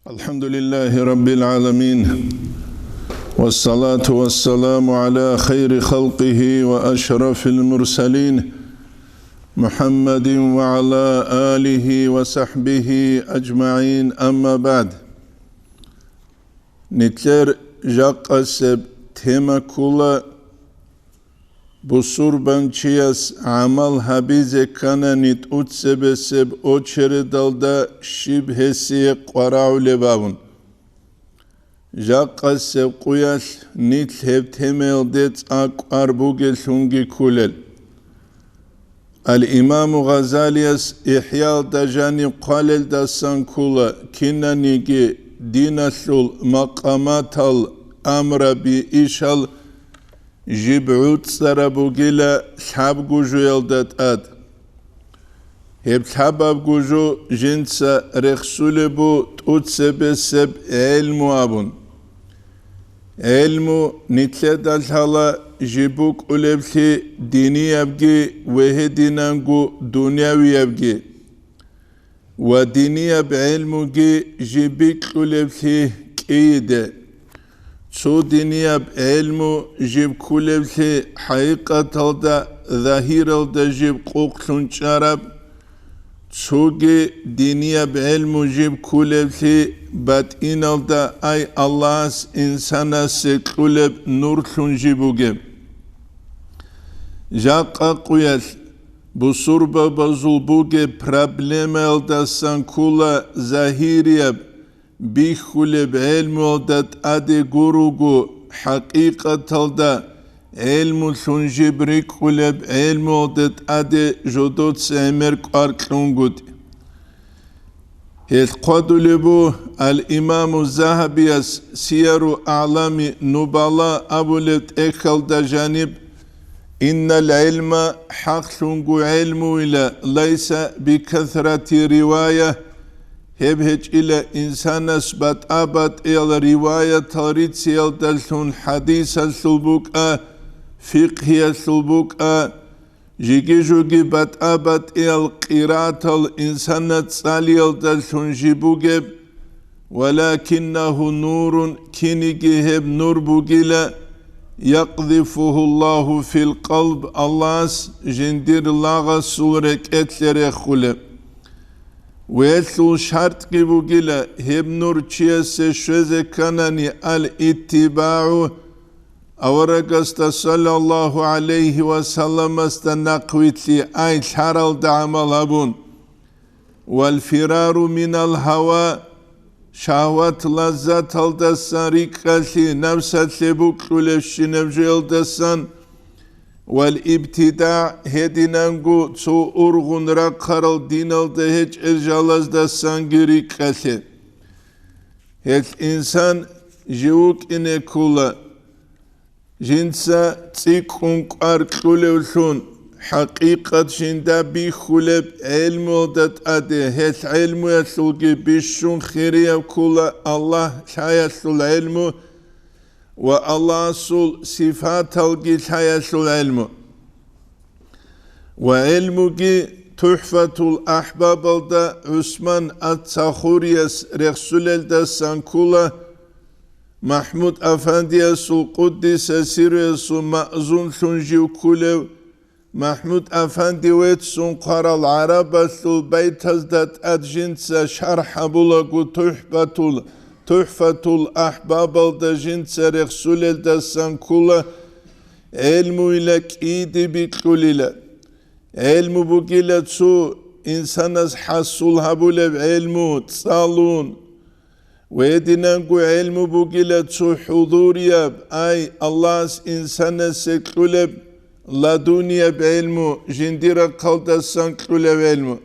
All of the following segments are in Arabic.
الحمد لله رب العالمين والصلاة والسلام على خير خلقه وأشرف المرسلين محمد وعلى آله وصحبه أجمعين أما بعد نتلر جاقسب تيما كولا بصور بانچياس عمل حبيزه كانا نت اتسبسب اوچر دالدا شب هسي قراو لباون جاقسب قياس نت هب تمل ديت اقار بوغل شونگي كولل الإمام غزاليس إحياء دجاني قالل دسان كولا كنا نيجي دينسل مقامات الأمر بإشال جبعوت سرابوغيلا شابغو جويلدات آد هب شابغو جو جنسا رخصولبو تутسبسب علمو آبون علمو نتلدال حالا جبوك أولبتي ديني أبغي وهدينانغو دنياوي أبغي وديني أب علموغي جبيك أولبتي كيده سو دنيا بعلمو جيب كولبتي حقيقة الدا ظاهر الدا جيب قوقلون شرب سوغي دنيا بعلمو جيب كولبتي باتين الدا اي الله انسانا سكولب نورلون جيبوغي جاقا قويل بصوربا بزولبوغي پرابلم الدا سانكولا ظاهريب بيخولب علم ودات ادي غوروغو حقيقة تلدا علم سنجبريك خولب علم ودات ادي جودوت سامر قارقلونغوت القدلبو الامام الذهبي سير اعلام نبلا ابولت اخل دا جانب ان العلم حقلونغو علم الى ليس بكثرة رواية هب هج إلى إنسان أثبت أبد إلى رواية تاريخ دلتون حديث السلبوك فقه السلبوك جيجي جوجي بات أبد إلى قراءة الإنسان تسالي دلتون جيبوك ولكنه نور كينيجي هب نور بوغيلا يقذفه الله في القلب الله جندير الله سورك اتلر خلب ويسو شرط كيبوغيلا هب نور چيس شوزه كاناني الاتباع اورغست صلى الله عليه وسلم استنقويتلي اي شرال دعمل هبون والفرار من الهوى شهوات لذات الدسان ريقالي نفسات لبوك ولفشنف جيلدسان والابتداع هدينانغو تو أرغن راقارل دينال دهج إرجالز دا سانجري قاسي هل إنسان جيوك إنه كولا جنسا تيكون قارقلولشون حقيقة جندا بيخولب علم ودات أدي هل علم يسلقي بيشون خيريا كولا الله شايسل علمه والله سول صفات الجيل العلم وعلمك تحفة الأحباب دا عثمان التخوريس رسول دا سانكولا محمود أفندي سول قدس سيريس مأزون سنجيو كولو محمود أفندي ويت سنقر العرب سول بيت دات أدجنس شرح بلغو تحفة الأحباب دا جنس رسول دا سانكولا علمو إلك إيدي بكوليلا علمو بوغيلا تسو إنسانس حصول هبولا بعلمو تصالون ويدنانكو علمو بوغيلا تسو حضوريا أي الله إنسانس سكولا لا دنيا بعلمو جنديرا قلدا سانكولا بعلمو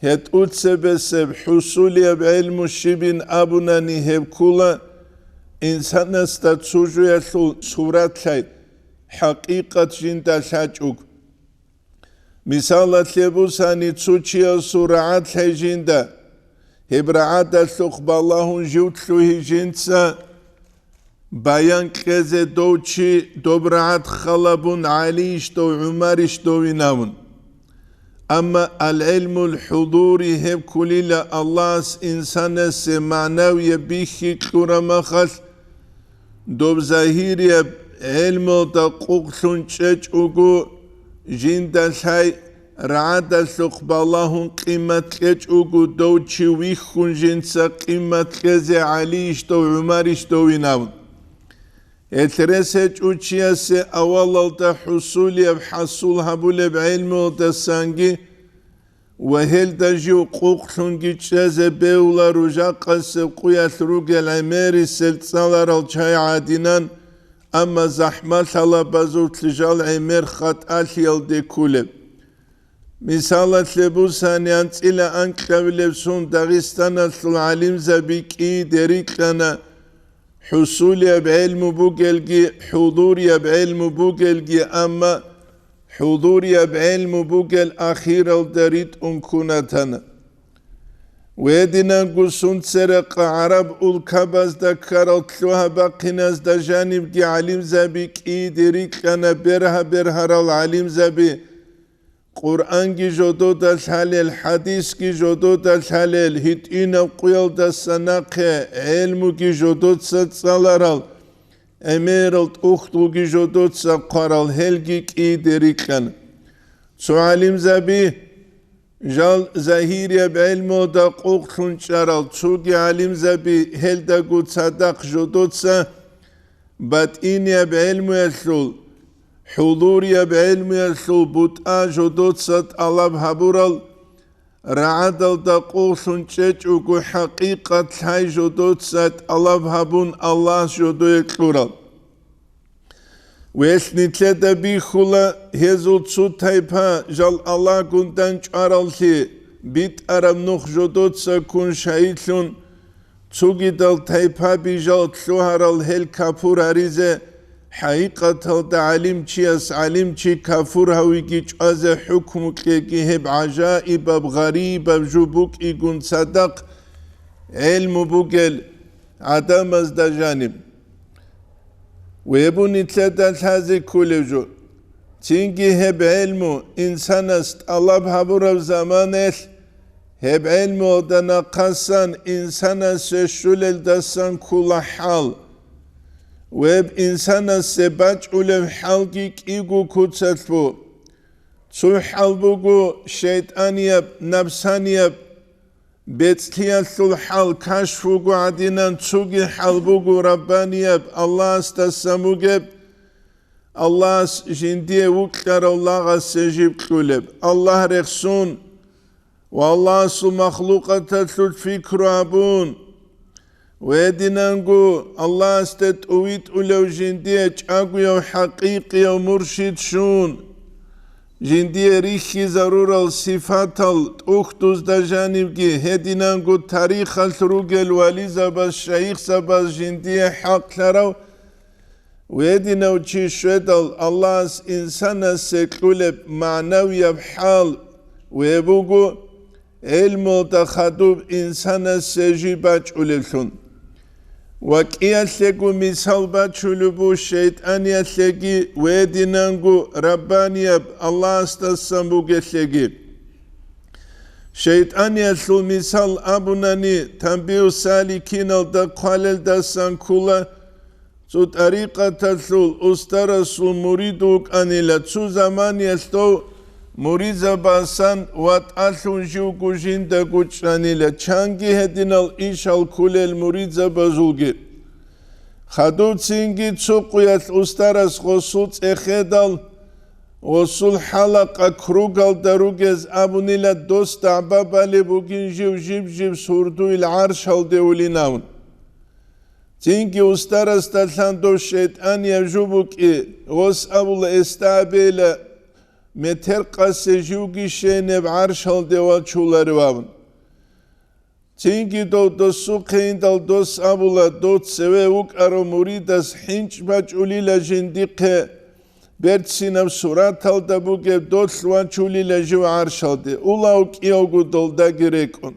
هت أتسبسب حصولي بعلم الشبين أبناني هب كولا إنسان استاتسوجو يسول سورات شايد حقيقة جندا شاجوك مثالة لبوساني تسوچيا سورعات شاي جندا هبرعات السوق بالله جوتلوه جنسا بيان كزي دوچي دوبرعات خلبون عليش دو عمرش دو ينامون أما العلم الحضوري هب كليلا الله إنسان معنوي بيخي كرمخل دوب ظاهري علم دقوقلون تشجعوغو جند الحي رعاد الثقب اللهم قيمة تشجعوغو دوتشي ويخون جنسا قيمة كزي عليش دو عمارش دو ويناون اترسج اوچياس اول دا حصولي بحصول هبول بعلم دا سانجي وهل دا جو قوقلونجي تشاز بيولا رجا قصب قويا ثروق العميري سلسالة الجاي عادنان اما زحمات الله بازو تلجال عمير خط اليال دي كولب مثالة لبوسانيان تيلا انكلاب لبسون داغستان العلم زبيكي ديريك لنا حصولي بعلم بوغلجي حضوري بعلم بوغلجي اما حضوري بعلم بوغل اخير الدريد انكونتنا ويدنا قصون سرق عرب الكباز دا كارلتلوها باقيناز دا جانب دي علم زبيك ايدريك انا برها العلم زبي قرآن کی جودو دا الحلال حدیث کی جودو دا الحلال هتئين قيل دا السناق علم کی جودو تسالارال اميرال اختو کی جودو تساقارال هلگي کی دريكن سو علم زبي جال ظاهيريا بعلمو دا قوقتون شارال سوگي علم زبي هل دا قد صدق جودو تسا باتئينيا بعلمو يسلول حضوري بعلم يسلو بطا جدود ست الله بحبورال رعادل دا قوسن چچوكو حقيقة هاي جدود ست الله بحبون الله جدو يكلورال ويسني تلتا بيخولا هزو تسو تايبا جال الله كنتان چارال لي بيت ارم نوخ جدود سكون شايتلون تسوغي دال تايبا بيجال تلوهارال هل كابور عريزة حقيقة هذا علم چياس علم چي كافور هويكي چاز حكم كي هب عجائب بغريب بجوبوك يقون صدق علم بوغل عدم از دا جانب ويبوني تلدال هذه كولجو تنجي هب علمو إنسان است الله بحبور زمانه هب علمو دانا قصان إنسان است شلل دستان كل حال ويب إنسان السباج أولم حلقك إيغو كتسلفو سو حلبوغو شيطانيب نفسانيب بيتليالثو الحل كاشفوغو عدينان تسوغي حلبوغو ربانيب الله استسموغب الله جندي وكتر الله سجيب كولب الله رخصون والله سو مخلوقة الفكر عبون ويدنانغو الله استت اويت اولو جندية چاقو يو حقيقي يو مرشد شون جندية ريخي ضرور الصفات الاختوز دا جانبگي هدنانغو تاريخ الثروق الوالي زباز شيخ زباز جندية حق لرو ويدنانغو چي شويد الله انسان سيكولب معنوي بحال ويبوغو علمو تخدوب انسان سيجيباج اوللثون وكيا ثقو مثال باتشولبو الشيطانيا ثقي ويدنانغو ربانيا الله استسمبوغي ثقي شيطانيا ثو مثال ابوناني تنبيو سالكين الدقالل دسان كولا سو طريقة ثو استرسو مريدوك انيلا سو زمان يثو مريزا باسان وات ألون جوكو جندا كوچاني لچانگي هدينال إيشال كل المريزا بازولگي خدود سينگي تسوقيات أستارس غصوت إخيدال غصول حلقة كروغال داروغز أبوني لدوست عبابا لبوغين جيب سوردو العرش هل ديوليناون سينگي أستارس تلان دو شيطان يجوبوك غص أبول استعبيل متر قاسه جوگی شینه بعرش هل دیوال چولاری وابن. تینگی دو سوقین دل دوس ابولا دوت سوه وک ارو موریداس حینچ باج اولی لجندیقه برد سینم سورات هل دبوگه دوت لوان چولی لجو عرش هل دی. اولا وک ایوگو دل دا گره کن.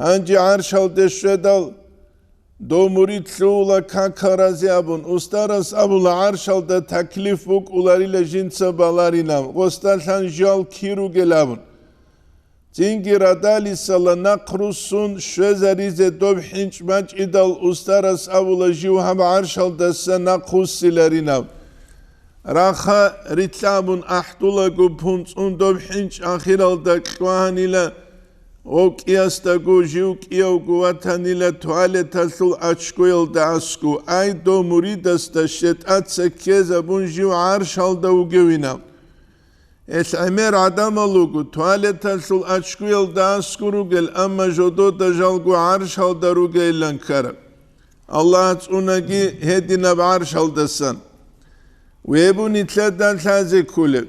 هنجی عرش هل دی شدل دو مرید لولا کاکارازی ابون. استارس ابولا عرش هل دا تکلیف بک اولاری لجنسا بالاری نام. غستال هن جال کیرو گلابون. Цинги радали сала нақрусун швезаризе доб хинчмач идал устарас авула живхам аршалдаса нақхуссиларинав. Раха ритлабун ахтулагу пунцун доб хинч ахиралда клуанила окиастагу живкиявгу ватанила туалетасул ачкуилда аску. Ай до муридаста шетатса кезабун жив аршалда угевинав. Es Amer Adamalugu, tualetasul açkuyel da askurugel ama jodo da jalgu arşal da rugel lankara. Allah unagi hedina arşaldasan. Ve bu nitleden taze kulev.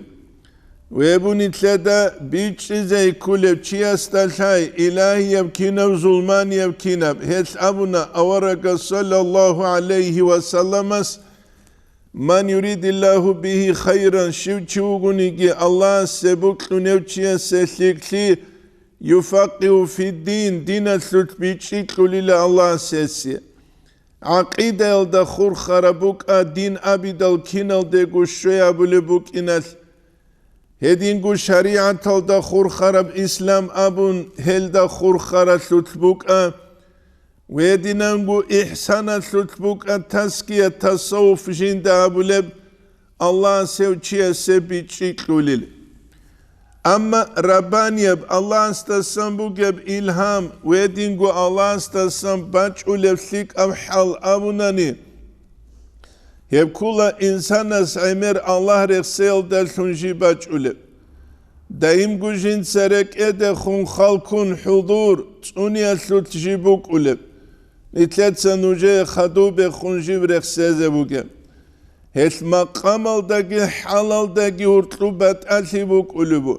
Ve bu nitlede biçize kulev çiyastalhay ilahi yevkinev zulman yevkinev. Hes abuna avaraga sallallahu aleyhi ve sellemas Man yuridillahu bihi khayran shivchugunigi Allah sebuklunev seslikli yufaqihu fid din dinaslut biçiklulila Allah sesi. Aqide elde khur kharabuk din abidal kinal de guşya bulubuk inas. Hedin gu şariat elde khur kharab İslam abun helda khur kharatlut ويدينانغو إحسانا ثلثبوك التسكية تصوف جند أبولب الله سوچيا سبيچيك لوليل أما ربانيب الله استسنبوك إلهام ويدينغو الله استسن باچ أولب سيك أبحال أبوناني يبكولا إنسانا سعمر الله رخسيل دلسنجي باچ أولب دايم جن سرك خون خالكون حضور تونيا ثلثجيبوك أولب نتلت سنوجه خدوب خونجي برخسيزه بوكم هل مقام داگي حلال داگي هرطلوبات أليبوك أولبو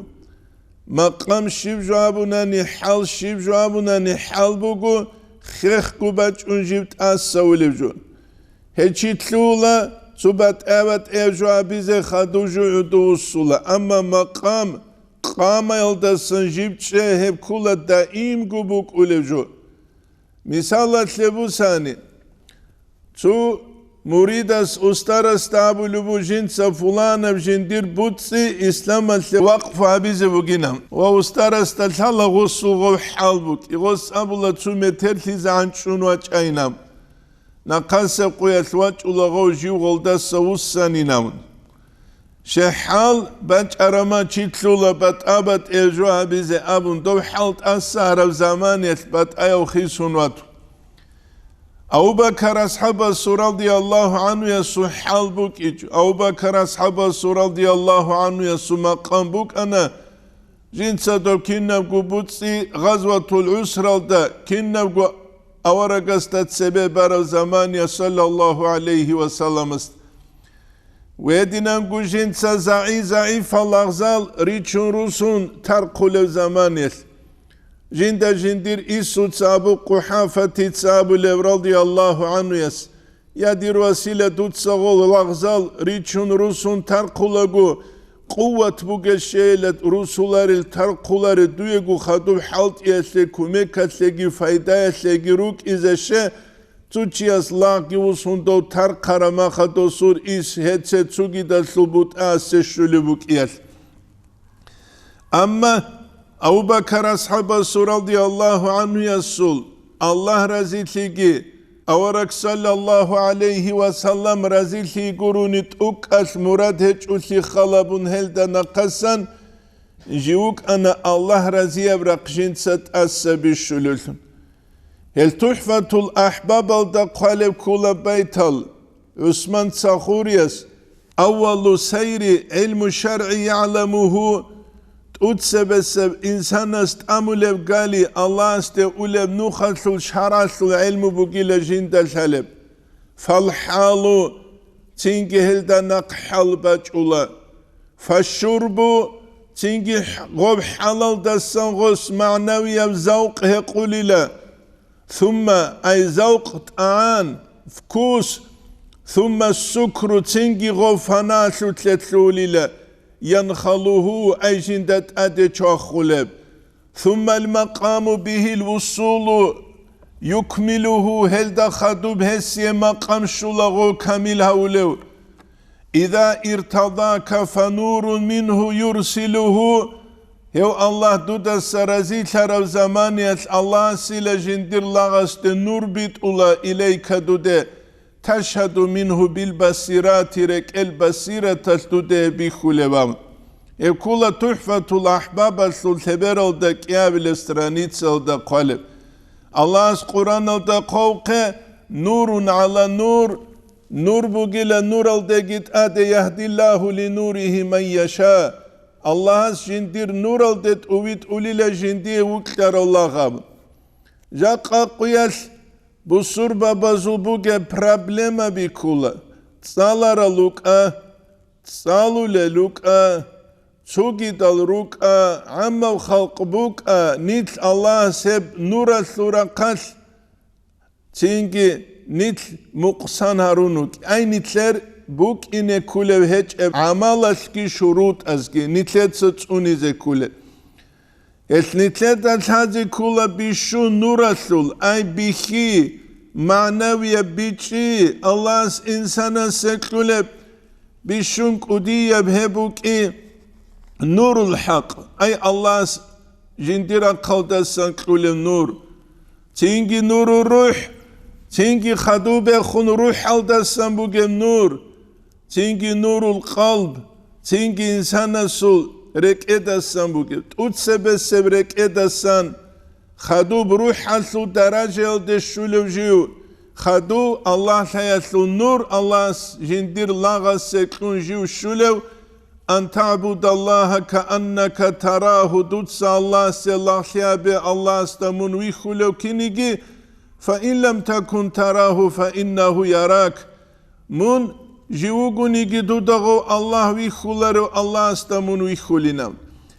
مقام شيب جوابوناني حال شيب جوابوناني حال بوكو خيخ كوباچ انجيبت أسا ولبجون هلچي تلولا صوبات اوات جوابيزه خدوجو عدو الصولة أما مقام قام يلدسن جيبتشه هب كولا دائم كوبوك أولبجون Misallat lebusani. Su muridas ustaras tabulubu jinsa fulana jindir butsi İslamat vakf abize buginam. Ve ustaras talhala gussu gov halbuk. İgos abula su meterliz ançunu açaynam. Nakase kuyatvaç ula gov jiv golda savussaninam. Şehal baç arama çitlula bat abat elju abize abun dov halt asara zamaniyet bat ayav khisunwatu. Abu Bakar ashabası radıyallahu anhu yasu halbuk iç. Abu Bakar ashabası radıyallahu anhu yasu makam buk ana jinsa dov kinnav gu butsi gazvatul usralda kinnav gu avaragastat sebeb arav zamaniya sallallahu aleyhi ve sellem ويدنا نقول زعيف الأغزال ريتشون روسون ترقل زمانيل جندا جندير إيسو تسابو قحافة تسابو رضي الله عنه يس يدير وسيلة دوتساغول الأغزال ريتشون روسون ترقلقو قوة بوغل شيلة روسولار الترقلار دويقو خدو حالت يسلكو ميكاسلكي فايدا يسلكي روك إزا Tuchias laki usundo tar karama khadosur is hetse tsugi da subut ase shulubuk iyal. Amma Abu Bakar ashabası radıyallahu anhu yasul Allah raziligi avarak sallallahu aleyhi ve sellem raziligi gurunit ukas murad heç usi khalabun helda naqasan jiuk ana Allah raziye bırakışinsat ase bishululun. هل تحفة الأحباب الدقالب كل بيتل عثمان صخوريس أول سير علم الشرع يعلمه تتسبسب إنسان استعملب قالي الله استعملب نخلص الشرع العلم بقيل جند الحلب فالحال تنجي هلدا نقحل بجولا فالشرب تنجي غب حلال دسان غس معنوي بزوق قليلا ثم أي ذوق طعام فكوس ثم السكر تنجي غفنا تلتلوليلا ينخله أي جندت أدي تشخلب ثم المقام به الوصول يكمله هل دخدو بهسي مقام شلغو كامل هولو إذا ارتضاك فنور منه يرسله هو الله دودا سرزي ترى زمانية الله سيلا جندر لغست نور بيت الله إليك دودا تشهد منه بالبصيرات رك البصيرة تشهد بخلوام يقول تحفة الأحباب السلطبر الدا كياب الاسترانيتس الدا قلب الله قرآن الدا قوق نور على نور نور بوغيلا نور الدا جت آد يهدي الله لنوره من يشاء الله جندير نور الدت أويت أوليلا جندير وكتر الله غاب جاقا قياس بصور بابازو بوغي проблема بيكولا تصالر لوكا تصالو للوكا تشوغي دال روكا عمو خلق بوكا نيت الله سب نورا سورا قاس تينجي نيت مقصان هارونوك اي نيتلر بوك إنه كله هيج عمالشكي شروط أزكي نتلت ستوني زي كله نتلت هذه كله بيشو نورسول أي بيخي معنوية بيشي الله إنسان سكله بيشون كودية بهبوك نور الحق أي الله جندرا قودا سكله نور تينجي نور الروح تينجي خدوبة خون روح alda سنبوك نور تينجي نور القلب تينجي إنسان سول رك إدسان بوجي تسبب رك إدسان خدو بروح حسو درجة الدشولو جيو خدو الله سيسو نور الله جندير لاغا سكون جيو شولو أن تعبد الله كأنك تراه دوتس الله سيلا خيابي الله استمون ويخولو كينيجي فإن لم تكن تراه فإنه يراك من جيوغوني جدودغو الله ويخولارو الله استمون ويخولينا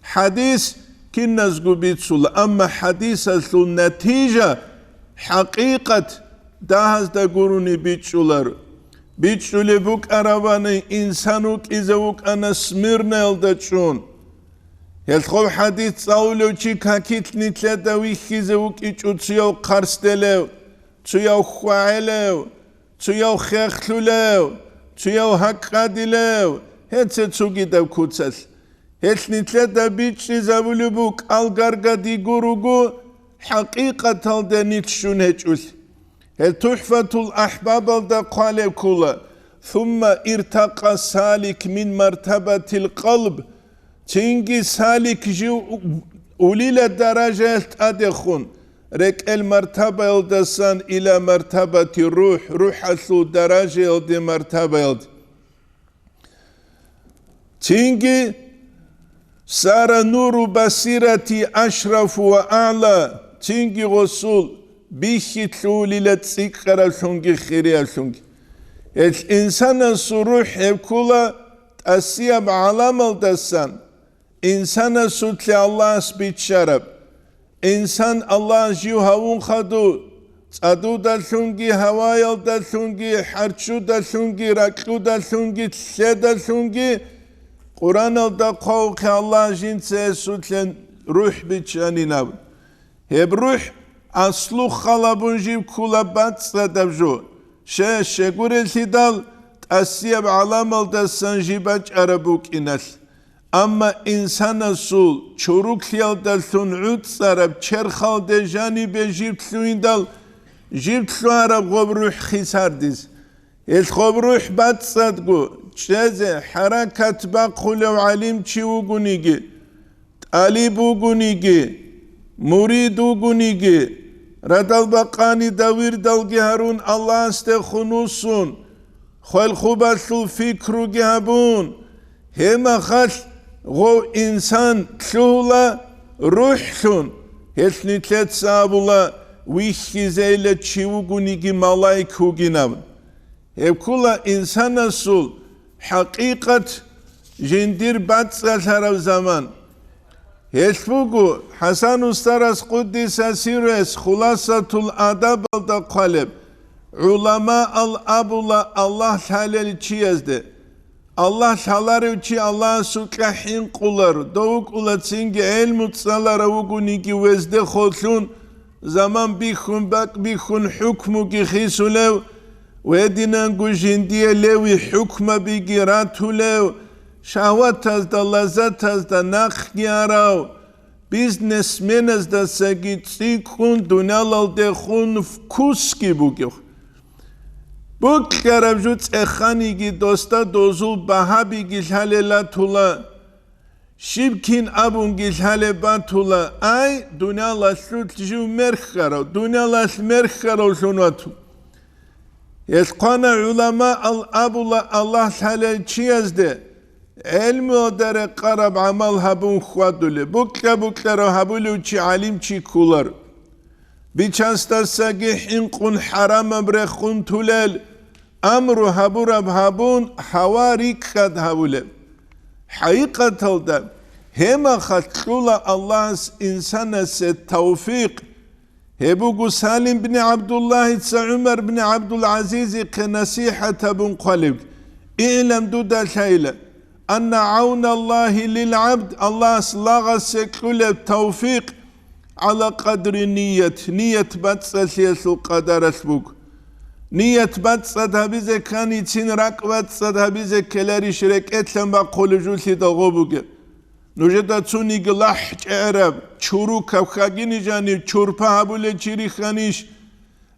حديث كنزغو بيتسول أما حديث السو نتيجة حقيقة داهز دا قروني بيتسولارو بيتسولي بوك أراباني إنسانوك إزاوك أنا سميرنا يلدتشون يلخو حديث صاولو چي كاكيت نتلدا ويخيزاوك إيچو تسيو قرستلو تسيو خوالو تسيو خيخلولو تيو هكاديلو هتس تسوغي دو كوتسل هتس نتلتا بيتشي زابولوبوك الغارغا دي غوروغو حقيقة الدا نتشون هتشوث هل تحفة الأحباب الدا قالب كولا ثم ارتقى سالك من مرتبة القلب تنجي سالك جو أوليل الدرجة أدخون رك المرتبة الدسان إلى مرتبة الروح روح أسلو درجة الدي مرتبة الدي تنجي صار نور بصيرتي أشرف وأعلى تنجي غسول بيخي تلولي لتسيقر الشنجي خيري الشنجي الإنسان السروح يبكولا تأسيب علام الدسان إنسان سوتلي الله سبيت شرب إنسان الله جيو هاون خدو صدو دالشونجي هوايل دالشونجي حرشو دالشونجي ركو دالشونجي تسي دالشونجي قرآن الدا قوق الله جين سيسوتلين روح بيتشاني ناب هب روح أصلو خلابون جيب كولا بات سدبجو شغور الثدال تأسيب علام الدسان جيباج عربوك إنس أما إنسان السول چوروك خيال دلتون عود سارب چرخال دجاني بجيب تلوين دل جيب تلو عرب غب روح خيسار ديز الخب روح بات صدقو چيزه حركت باقولو عليم چيوغو نيگي طالبوغو نيگي مريدوغو نيگي ردال بقاني دوير دلگي هارون الله استخنوسون خل خوبسل فكرو جهبون هما خل غو إنسان تلولا روحون هسني تلت سابولا ويخي زيلا تشيوغو نيجي ملايكو جناب هبكولا إنسان السول حقيقة جندير بات سالهرو زمان هسبوغو حسن استرس قدس سيرس خلاصة الأدب القلب علماء الأبولا الله حلال تشيزده Allah şaları ki Allah sukahin kular doğuk ulatsingi el mutsalara uguniki vezde khosun zaman bihun bak bihun hukmu ki khisulev ve dinan gujindiye levi hukma bi giratulev şahvat tazda lazat tazda nakh yarav бизнесменас да саги цикун дуналалде хун вкуски бугих. Буккарабжут эханиги доста дозул бахабиги халела тула. Шибкин абунги халеба тула. Ай дуналаслут жу мерхаро. Дуналас мерхаро шунату. Esqana ulama al-abula Allah halal çiyazde. Elmi odere qarab amal habun xwadule. Bukla habulu çi alim çi kular. Biçasta sagih inqun haram abrexun tulel. Amru haburab habun hawarik khad habule. Haqiqat olda. Hema khatula Allah's insana se tawfiq. Hebugu Salim bin Abdullah ise Ömer bin Abdülaziz nasihat bun qalib. İ'lem duda şeyle. Anna aunallahi lil abd Allah slaga sekule tevfik ala kadri niyet. Niyet batsa siyasul kadar asbuk. Niyet batsa da bize kan için rak batsa da bize keleri şirek etlen bak kolucu sidago buge. Nujeda tsuni glah Arab churu kafkhagini jani churpa habule chiri khanish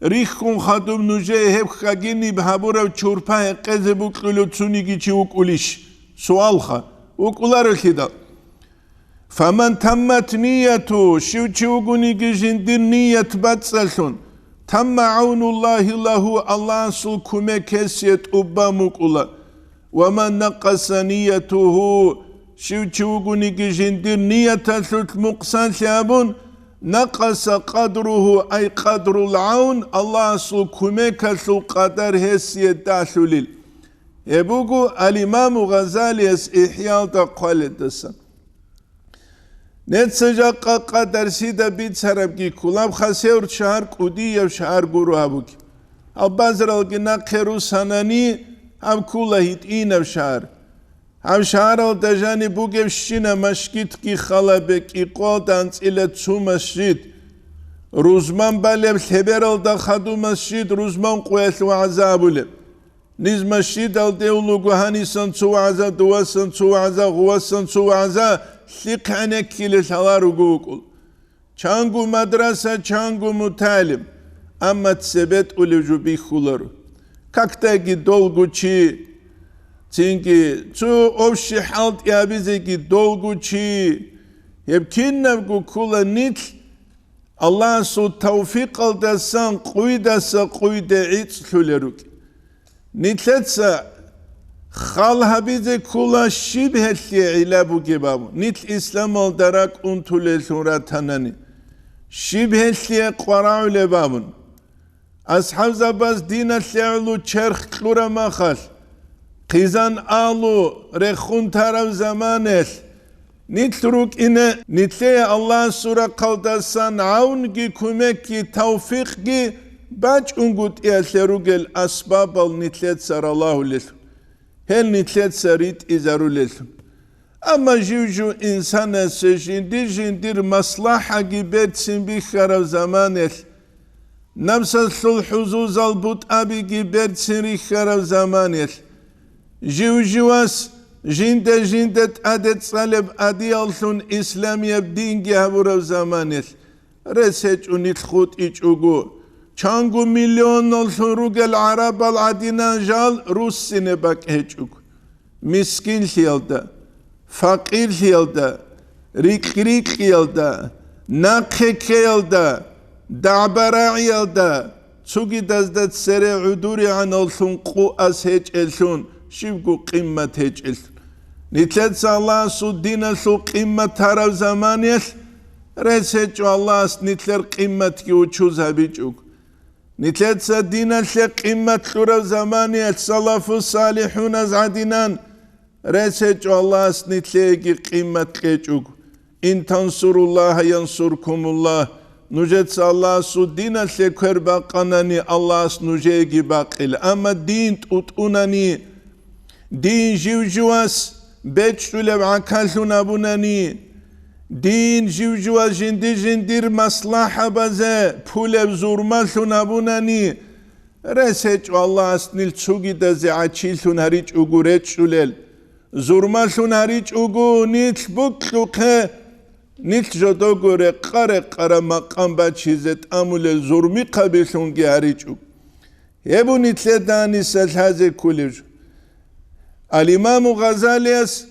rikhun khadum nuje heb khagini bhabura churpa qeze buqulu tsuni gichi ukulish sual kha ukular khida faman tammat niyatu shiuchi uguni gijindir niyat batsalsun tamma aunullahi lahu Allah sul kume kesiyet ubba mukula wa man naqasa niyatuhu Şivçuguni gijindir niyeta sut muqsan şabun naqasa qadruhu ay qadrul aun Allah su kumeka su qadar hesiyet dasulil. Ebugu al-İmam Gazali es İhya'da qaledasa. Net sıcakka qadar sida bit sarabki kulab khaseur şahar qudi yev şahar guru abuki. Abbazral gina kheru sanani am kula hit inev şahar. Am şahar dajani bugev şina maşkit ki khalabek iqodan tsilet su masjid. Ruzman balev seberal da khadu masjid ruzman qoyas wa azabule. Niz masjid al deulu guhanisan su aza duwasan su aza guwasan su aza siqanek kile salaru gukul. Çangu madrasa çangu mutalim. Amma tsebet uluju bikhular. Kaktagi dolguçi çünkü şu ovşi halt ya bize ki dolguçi hep kinnevgu kula nit Allah su tevfik aldasan kuydasa kuyde içlüleruk nitletse khalha bize kula şibhetli ilabu gibabu nit İslam aldarak untule suratanani şibhetli qara'ule babun ashab zabaz dinatli'lu çerh klura makhal Qizan alu rekhun taraf zamanel nitluruk ine nitleye Allah sura kaldasan aun gi kumek ki tevfik gi baç ungut eserugel asbabal nitlet sarallahu lesu hel nitlet sarit izaru lesu ama jivju insana jindir maslaha gibetsin bi kharav zamanel namsa sulhuzuz al but abi gibetsin ri kharav zamanel Jivjivas jindet adet saleb adi alsun İslamiyeb dingi havurav zamanil. Reseç unit khut iç ugu. Çangu milyon olsun rugel arabal adinan jal Rus sine bak heç ugu. Miskin hiyalda, fakir hiyalda, rik hiyalda, nakhek hiyalda, da'bara hiyalda. Sugi dazdat sere uduri an olsun ku as heç elsun. Şivgu qimmet hecil. Nitlet Allah su dina su qimmet taraf zamaniyel. Reseç Allah nitler qimmet ki uçuz habicuk. Nitlet sa dina se qimmet taraf zamaniyel. Salafu salihun az adinan. Reseç Allah nitle ki qimmet qecuk. İn tansurullaha yansurkumullah. Nujet Allah su dina se kerbaqanani Allah nuje gi baqil. Ama din tutunani Din jivjivas beçtülev akalun abunani Din jivjivas jindir maslaha baze pulev zurmalun abunani Reseç Allah asnil tsugi da zeaçilun hariç ugu reçülel Zurmalun hariç ugu nit bukluke نيت جدوغوري قرى مقام باتشيزت أمول زورمي قبيلونجي هاريجو يبو نتلداني سلحازي كوليج الإمام غزاليس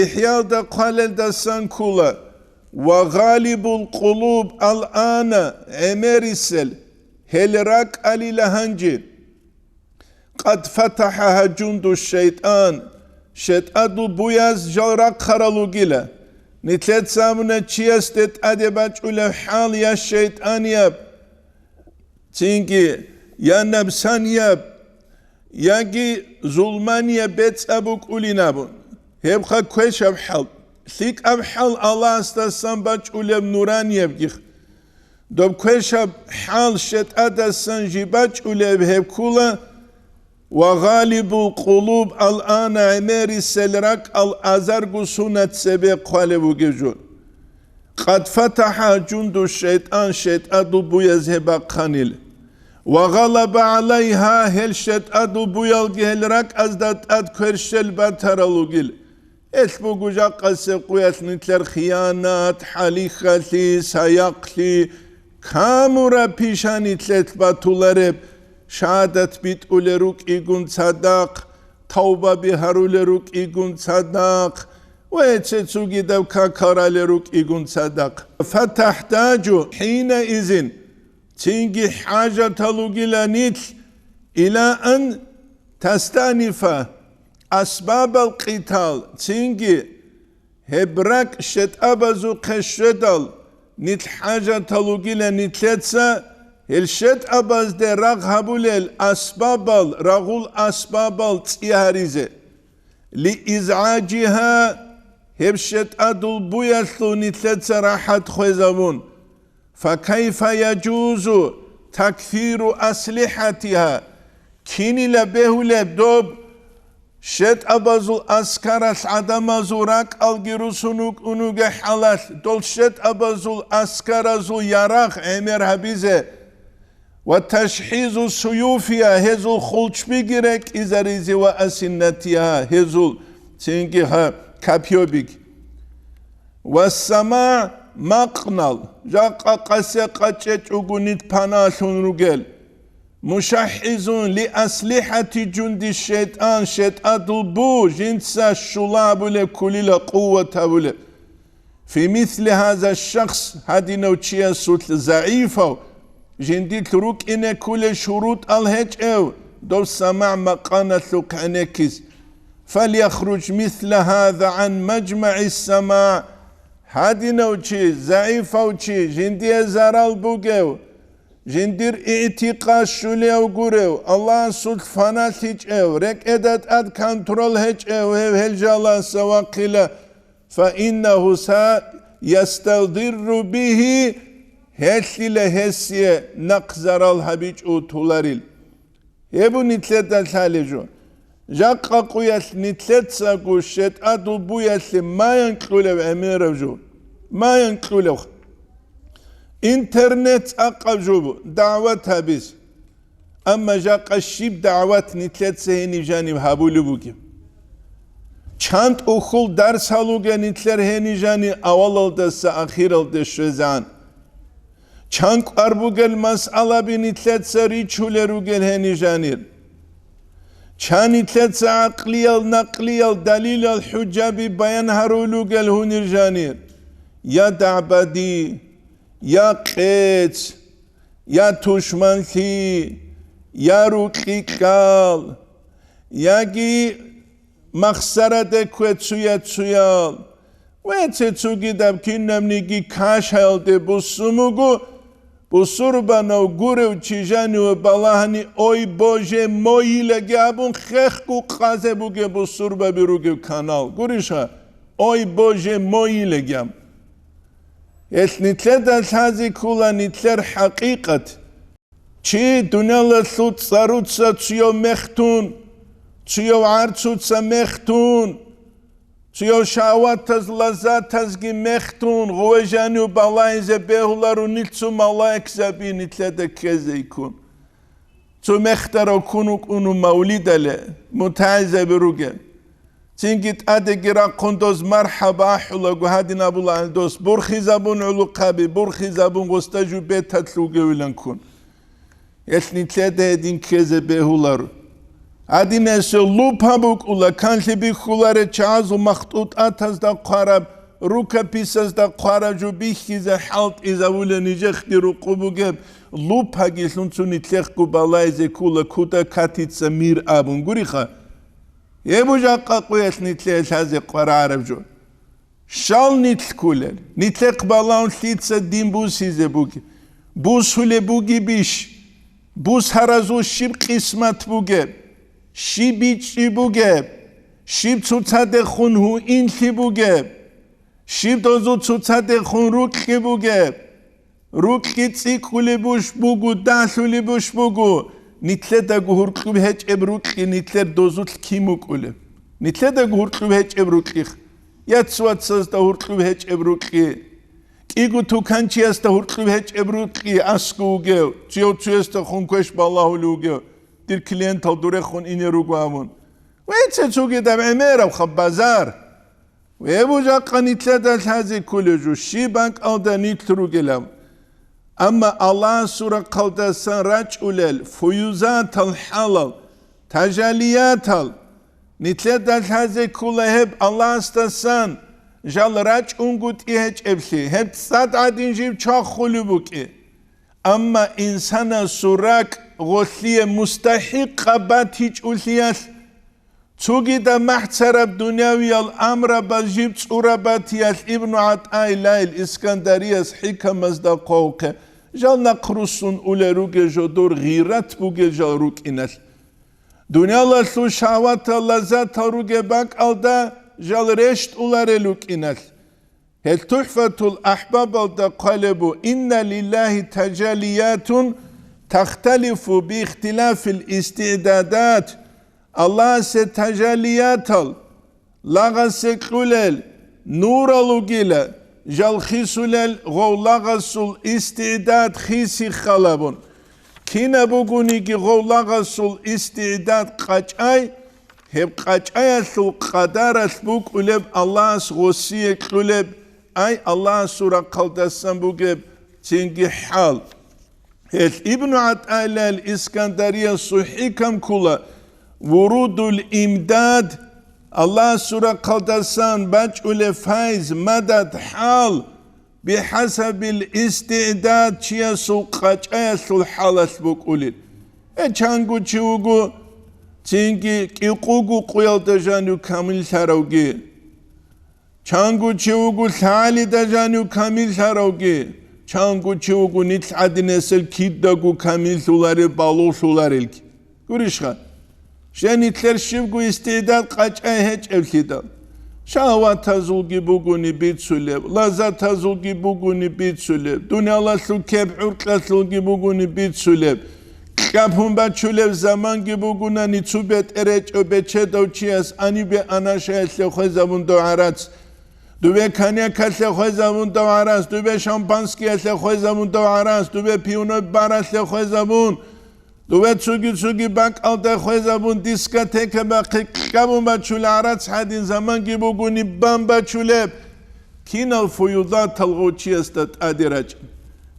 إحياء دا قالل دا سانكولا وغالب القلوب الآن عميرسل هلراك علي لهنجي قد فتحها جند الشيطان شيطان بوياز جوراك خرالو جيلا نتلت سامنا تشيستت أدباج أولا حال يا الشيطان ياب تينكي يا نبسان ياب ياجي ظلمانيا بيت أبوك أولي نابون هيبخا كويش أبحال ثيك أبحال الله استسان باج أولي نوران يبجيخ دوب كويش أبحال شت أدسان جيباج أولي بهبكولا وغالب القلوب الآن عميري سلرك الأزرق سنة سبيق قالبو جيجون قد فتح جند الشيطان شيطان بو يذهب قنيل وغلب عليها هل شيطان بو يلقهلرك أزداد كرشل باترالوغيل اسبو جوجا قصب قويت نتلر خيانات حليخلي سياقلي كامورا بيشاني تلت باتولارب شهادت بيت أولروك إيقون صداق توبة بهارولروك إيقون صداق ويتسوغي دوكا كارالروك إيقون صداق فتحتاج حينئذ تنجي حاجة تلوغيلانيت إلى أن تستأنف أسباب القتال تنجي هبرك شت أبزو قشدل نيت حاجة تلوغيلانيت لتسا الشت أباز ده رغ هبولل أسبابل رغول أسبابل تيهاريزه لإزعاجها هبشت أدل بويثلو نتلت راحت خوزمون فكيف يجوز تكثير أسلحتها كيني لبهول دوب شت أبازو أسكارس عدم زوراك الجروسونوك أنوغ حالات دول شت أبازو أسكارزو يراخ عمر هبيزه وتشحيز سيوفها هزول خلش بيجرك إزاريزي وأسنتها هزول تنجيها كابيوبيك والسماع مقنال جاقا قاسي قاتش أغنيت باناشون رجل مشحيزون لأسلحة جند الشيطان شيطان البو جنسا الشلاب لكل قوة بله في مثل هذا الشخص هذه نوتشيا سوت ضعيفة جندي تروك إن كل شروط الهج أو دول سماع مقانة لك عنكز فليخرج مثل هذا عن مجمع السماع هادي نوشي ضعيف وشي جندي زرال بوغيو جندير اعتقاد شوليو غوريو الله سوت فانات هج أو رك إدات أد كنترول هج أو هل جالا سواقلا فإنه سيستضر به هسيله هسيه نقزرال هبيج او تولاريل يبو نتلت الحالجو جاقا قويس نتلت ساقو شت ادو بويس ما ينقلو اميرجو ما ينقلو انترنت اقجو دعوات هبيز اما جاقا الشيب دعوات نتلت سهيني جانب هابولو بوكي چند اخول درس هلوغا نتلر هيني جاني اولال دسا اخيرال دشوزان چانك أربوغل مسألة بنتلت سري چولروغل هني جانير چان نتلت عقليال نقليال دليل الحجة ببيان هرولوغل هنير جانير يا دعبدي يا قيت يا توشمانثي يا روكيكال يا جي مخسرة دكوة تسويال ويتسوغي دابكين نمنيجي كاش هالدي بسموغو بسربانو غورو چيجانو بالهني اوي بوجه موي لگابون خخكو قازه بوگه بسربا بروگه كانال غوريشا اوي بوجه موي لگام نتلر دالحازي كولا نتلر حقيقة چي دنيا سوت صاروت ساتسيو مختون تسيو عرسوت سمختون تسيو شاوات تز لزات تزگي مختون غوجانيو بالايزه بهولارو نيتسو ملايك زبي نتلده كزه يكون تو مختارو كونوك اونو موليده له متعزه بروگه تنجت أدقرا قندوز مرحبا حولا قهادين أبو الله الدوس برخي زبون علو قابي برخي زبون غستاجو بيت تتلوغي ولنكون يسني تلاده دين كيزة بيهولارو أدين أسو لوبا بوك أولا كانت بيخولار چاز ومخطوط أتاز دا قارب روكا بيساز دا قارب جو بيخيزة حالت إذا ولا نجخ دي رقوبو جب لوبا جيسون توني تلقو بالايزي كولا كودا كاتيت سمير آبون غوريخا يبو جاقا قويس نتلق هذه قرار عرب جو شال نتلق كولل نتلق بالاون سليتسا دين بوسيزي بوكي بوس هولي بوكي بيش بوس هرزو شيب قسمت بوكي شيبيت شيبوكي شيب تتصاد خون هو انتي بوكي شيب دوزو تتصاد خون روكي بوكي روكي تسيك هولي بوش بوكو داس هولي بوش بوكو نتلقى دا غورقلو بهج ابروكي نتلقى دوزوت كيموك أولي نتلقى دا غورقلو بهج ابروكي ياتسوات ساز دا غورقلو بهج ابروكي كيغو توكانشي اس دا غورقلو بهج ابروكي اسكو غيو تيو تيو استا خونكوش بالله لوغيو دير كلينتال دوري خون إني روغوامون ويتسا تسوكي دا بعميرا وخب بازار ويبو جاقا نتلقى دا الهازي كوليجو شيبانك أو دا نتلو غيلام أما الله سورة قلدسان رجل فيوزات الحلال تجليات نتلد هذه كلها هب الله استسان جال رجل قد إيهج إبسي هب صد عدين جيب چاق خلوبك أما إنسان سورك غسلية مستحق بات هيج أولياس توقي دا محترب دنياوي الأمر بجيب صورة باتياس ابن عطاء الله الإسكندرية حكم مصدقوك جال نقرسون أولي روكي جدور غيرت بوكي جال روك إنس دنيا الله سو شعوات اللذات روكي باك ألدا جال رشت أولي روك إنس هل تحفة الأحباب ألدا قالبو إن لله تجليات تختلف باختلاف الاستعدادات الله ستجليات لغا سكولل نور لوغيلا جال خيسولل غولاغسول استعداد خيسي خلابون كينا بوغوني كي غولاغسول استعداد قاچاي هب قاچاي سو قدر اسبوك ولب الله سغوسي كلب اي الله سورة قلدسان بوغب تنجي حال هل ابن عطاء الإسكندرية صحيكم كلا ورود الإمداد الله سورة قلدسان بجعل فايز مدد حال بحسب الاستعداد چيا سوقاچ ايا سول حالس بقولين چانگو چوگو تنگي كيقوگو قيال دجانو كامل ساروگي چانگو چوگو سالي دجانو كامل ساروگي چانگو چوگو نيتس عدنسل كيدگو كامل سولاري بالو سولاريلك گوريشخا شنيتلر شيفگو استعداد قاچ ايا هج evlida شهوات تزوجي بوجوني بيت سلب، لذات تزوجي بوجوني بيت سلب، دنيا الله سلكب عرق تزوجي بوجوني بيت سلب، كابهم بتشلب زمان جبوجونا نتوبت إرج وبتشد دوتشياس أني بأنا شايس لخزامون دوارات، دوبه كانيا كاس لخزامون دوارات، دوبه شامبانسكي لخزامون دوارات، دوبه بيونو باراس لخزامون. دوبه تسوگی بانک آلته خوی زبون دیسکاتیک باقی کبون بچوله عرض حدین زمان گیبوگونی بام بچوله کینال فیوضات الغوچی استت ادراج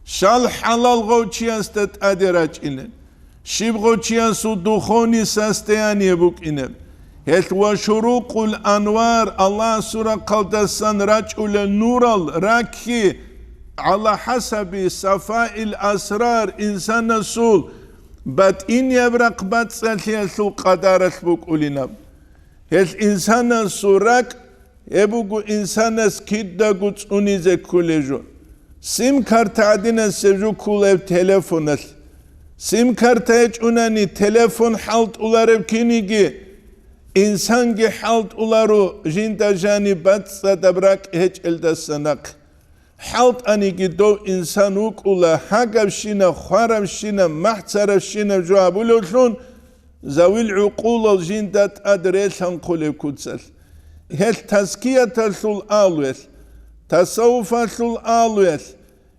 شال حلال غوچی استت ادراج اینه شیب غوچی سو دخونی سستیانی بوک اینه هل و شروق الانوار الله سورة قلدسان رجل نورال راکی على حسب صفاء الاسرار انسان نسول بات إن يبرق بات سالتي سو قدارس بوك أولينا هل إنسان سوراك يبوكو إنسان سكيدا قوت أونيزة كوليجو سيم كارت عدنا سجو كوليب تليفونس سيم كارت هج أوناني تليفون حالت أولارب كينيجي إنسان جي حالت أولارو جينتا جاني بات سادبراك هج الدساناك حالت أنيكي دو إنسانوك أولا حاقب شينا خوارب شينا محترب شينا جوابو لوشون زوي العقول الجندات أدريسان قولي كودسل هل تزكية سول آلويس تصوف سول آلويس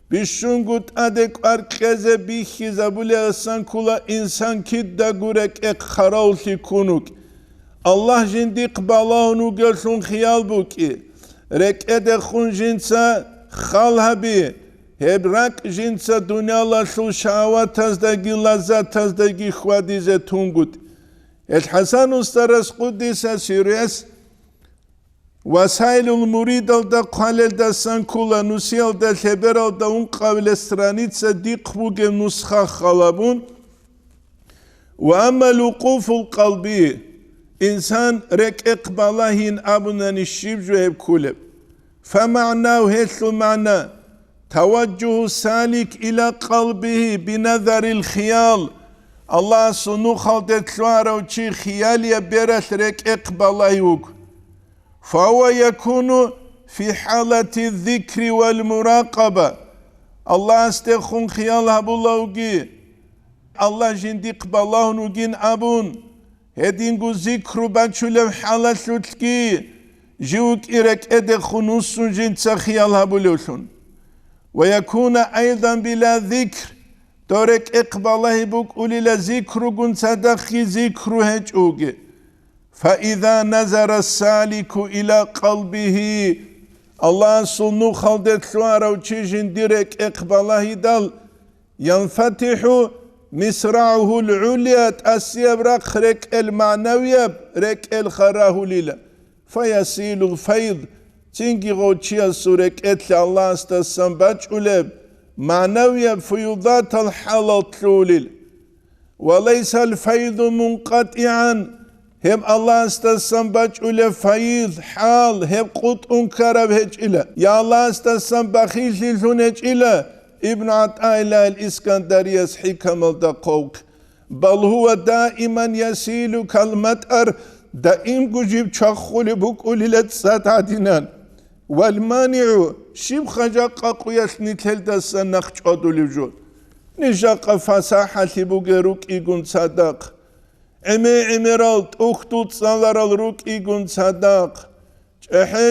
بيشون قد أدك أركزة بيخي زبولي أسان كولا إنسان كده غورك إق خراوسي كونوك Allah jindi qbalahunu gelsun khiyal buki. Rek'ede khun jinsa khalhabi. Hebrak jinsa dunyala shul sha'awatazdagi lazatazdagi khwadize tungut. El Hasan Ustaras Quddisa Siriyas Vasailul Muridal da Qalel da Sankula Nusial da Liberal da Unqavle Stranica Diqbuge Nuskha Khalabun Wa amma luquful qalbi İnsan rek iqbalahin abunani şibju hep kuleb فمعناه هثل معنى توجه سالك إلى قلبه بنظر الخيال الله سنو خلدت شوارو چي خيالية برث رك اقباليوك فهو يكون في حالة الذكر والمراقبة الله استخون خيالها بلوغي الله جندي قبالاه نوغين أبون هدينغو ذكرو بانشولو حالة لتكي جوك إرك أدخون نصن جنسا خيالها بلوثون ويكون أيضا بلا ذكر دورك إقباله بوك أولي لذكر قن صدقي ذكر هجوغي فإذا نظر السالك إلى قلبه الله سنو خلدت شوارو چيجن ديرك إقباله دال ينفتح مصرعه العليا تأسيب رق رك المعنوية رك الخراه لله فيسيل الفيض تنجي غوتشيا سورك اتل الله استسان باجولب معنوية فيضات الحالة تلولل وليس الفيض منقطعا هم الله استسان باجولب فيض حال هم قط انكرب هجئلة يا الله استسان بخيل للهن هجئلة ابن عطاء الإسكندرية حكم الدقوق بل هو دائما يسيل كالمطر دائم جيب تشخل بقول لتسات عدنان والمانع شيب خجاق قويس نتهل دسا نخش عدو نجاق فساحة بقروك إيقون صدق عمرال تختو تصالر الروك إيقون صدق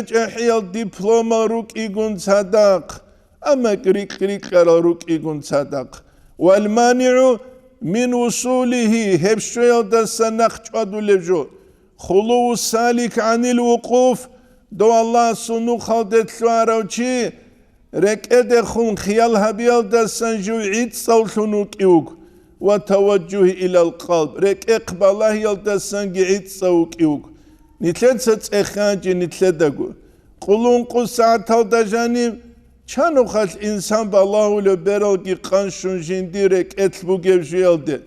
جحي الدبلوم روك إيقون صدق أما كريك روك إيقون صدق والمانع من وصوله هبشويل دسا نخش عدو خلو السالك عن الوقوف دو الله سنو خلدت شواروچي رك ادخون خيال هبيل دسان جو عيد صوتنوك يوك وتوجه إلى القلب رك اقباله يل دسان عيد صوك يوك نتلد ست اخانجي نتلد دقو قلون قصة تلدجاني چانو خل انسان بالله لبرالگي قانشون جندي رك اتلبو گبجيل ده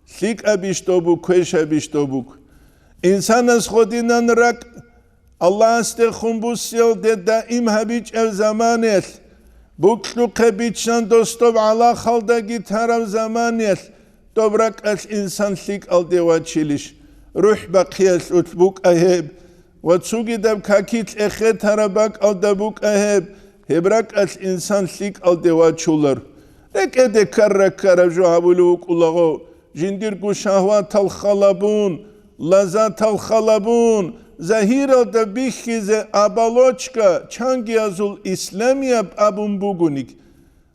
سيك ابشتوبو كوش ابشتوبو İnsan az khodinan rak Allah astekhun bu sil de daim habic ev zamaniyet. Buklu kabiçan dostov ala khalda gitarav zamaniyet. Dobrak as insan lik al deva çiliş. Ruh bakiyes utbuk aheb. Ve tsugidab kakit ekhe tarabak al dabuk aheb. Hebrak as insan lik al deva çular. Rek ede karrak karavju habuluk ulago. Jindir ku şahvat al khalabun. Lazat al-Khalabun, Zahira da bihize abalochka, Changiazul Islamiyab abun bugunik.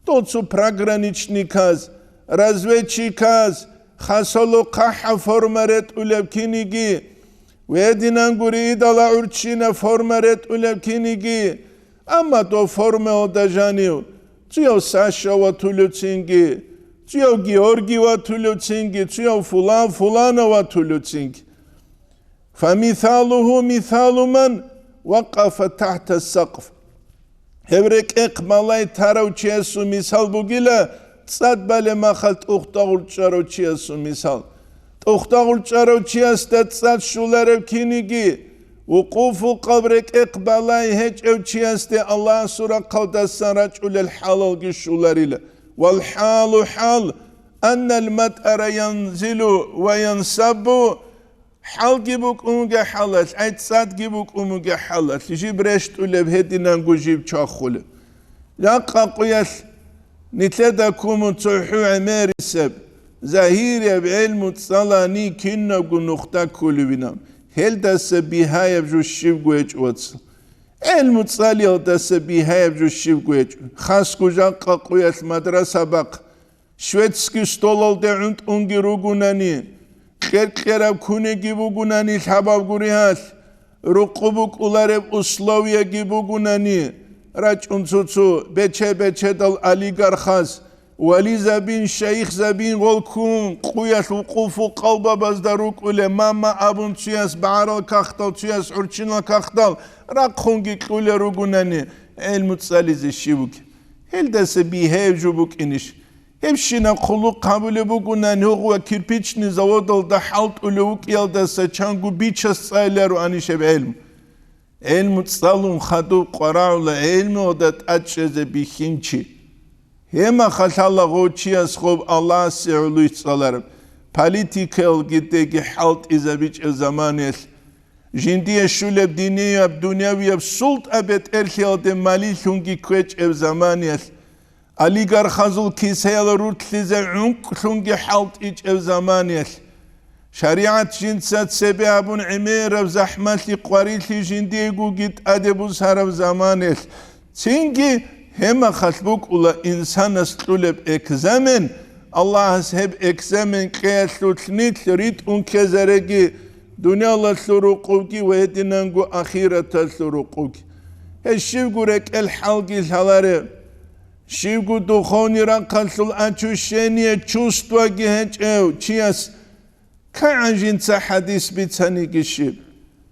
Totsu pragranichnikaz, razvedchikaz, Khasolo qaha formaret ulevkinigi, Vedinanguri idala urchina formaret ulevkinigi, Amma to forme odajaniu, Tio Sasha wa tulutsingi, Tio Georgi wa tulutsingi, Tio fulana wa tulutsingi. فمثاله مثال من وقف تحت السقف هبرك اقمالاي تارو چيسو مثال بوغيلا تصاد بالي ما خلط اختاغل چارو چيسو مثال اختاغل چارو چيس تصاد شولارو كينيگي وقوف قبرك اقبالاي هج او چيس دي الله سورة قودسان رجل الحلال شولاريلا والحال حال أن المطر ينزل وينصب حال جيبوك أموجا حالات، أي تصاد جيبوك أموجا حالات، جيب رشت ولا بهدينا نقول جيب شاخول. لا قاقياس نتلدا كوم تصحو عماري سب، زهير بعلم تصلاني كنا بنختا كل بينام. هل دس بهاي بجو الشيب قويج واتس. علم تصالي دس بهاي بجو الشيب قويج. خاص كوجا قاقياس مدرسة بق. شويتسكي ستولال ده عند أنجي روجوناني. خير كونه جيبوغوناني الحباب قريهال رقبوك أولارب أسلوية جيبوغوناني راج انسوتسو بيچه دل أليغار خاص ولي زبين شيخ زبين غلكون قوياش وقوفو قلبا بازداروك أولي ماما أبون تسياس بعرال كاختال تسياس عرچنال كاختال راقونجي قولي روغوناني المتصاليزي شيبوك هل دس بيهيف جوبوك إنش Hepsine kulu kabul bugünen huwa kirpiçni zavodalda halt uluk yaldasa çangu biças saylar anişe elm. Elm tsalum khadu qaraula elm odat açeze bihinçi. Hema khatalla goçiyas khob Allah seulu tsalar. Political gitegi halt izabiç zamanel. Jindiye şuleb diniye dunyaviye sult abet erhiyade mali lungi kweç ev zamanel. Aligar khazul kisayal rutlize unk lungi halt iç ev zamaniyel. Şariat jinsat sebebun imir zahmetli qarili jindiye gu git adebuz harav zamaniyel. Çünkü hema khalbuk ula insan asluleb ekzamen Allah hep ekzamen qiyaslutlnit rit un kezeregi dünyala suruqki ve edinangu ahireta suruqki. Eşivgurek el halgi halare Şivgu dukhoniran kalsul açuşeniye çustva gihençev çiyas Ka'anjinsa hadis bitsani gişib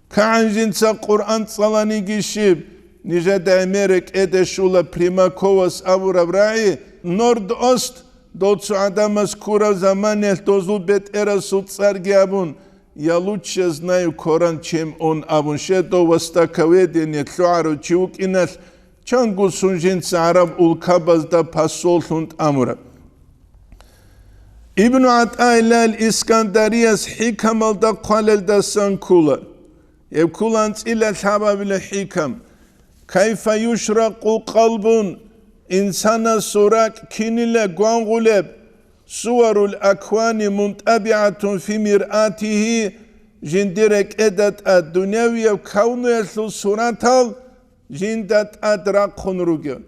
Ka'anjinsa Kur'an salani gişib Nice demerek edeşula primakovas avuravrai Nord-Ost Dotsu adamas kura zamanel dozul bet era sutsar giabun Я лучше знаю Коран, чем он абун шедо востаковедение тлуару чиук инас Чангу сунжинца араб улкабазда пасолхунд амура. İbn Ata'yla İskandariyas hikamalda qalelda sankula. Yevkulans ila sababile hikam. Kayfa yushraqu qalbun insana surak kinile guanguleb suvarul akwani muntabi'atun fi mir'atihi jindirek edat ad-dunyaviyev kavnuyaslu suratal Jindat adra konruge.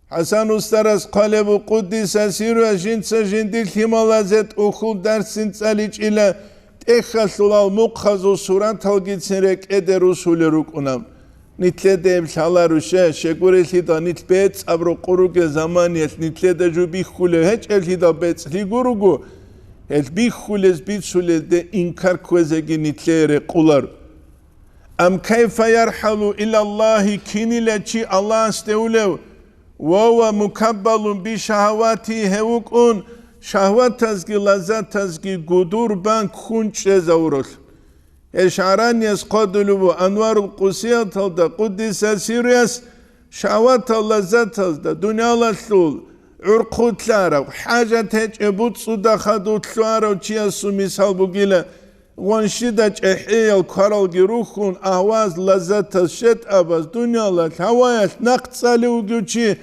Hasan Ustaras Kalebu Kuddisa Sirva Jinsa Jindil Himalazet Ukul Dersin Tsalic ile Tekhasulal Mukhazu Surat Halgitsinrek Eder Usuleruk unam. Nitle de Shalarushe, Shegurelhida Nitbets Abro Kuruge Zamaniyet, Nitle de Jubihule, Hech Elhida Bets Ligurugu, El Bihules Bitsulel de inkar kwezegi Nitlere Kular. Am kayfa yarhalu ilallahi kinileçi Allah steulev Vova mukabbalun bi şahvati hevukun şahvat tazgi lazat tazgi gudur ban kunçe zavrul Eşaranyas qadulu anvarul qusiyat alda Kuddisa Siriyas şahvat lazat alda dünyalaşul urqutlara hacet hiç ebut suda khadutlara çiyasu misal bugile Wanshida çehiyal karal giruhun ahvaz lazata şet abaz dünyalar havayat naqtsali ugyuçi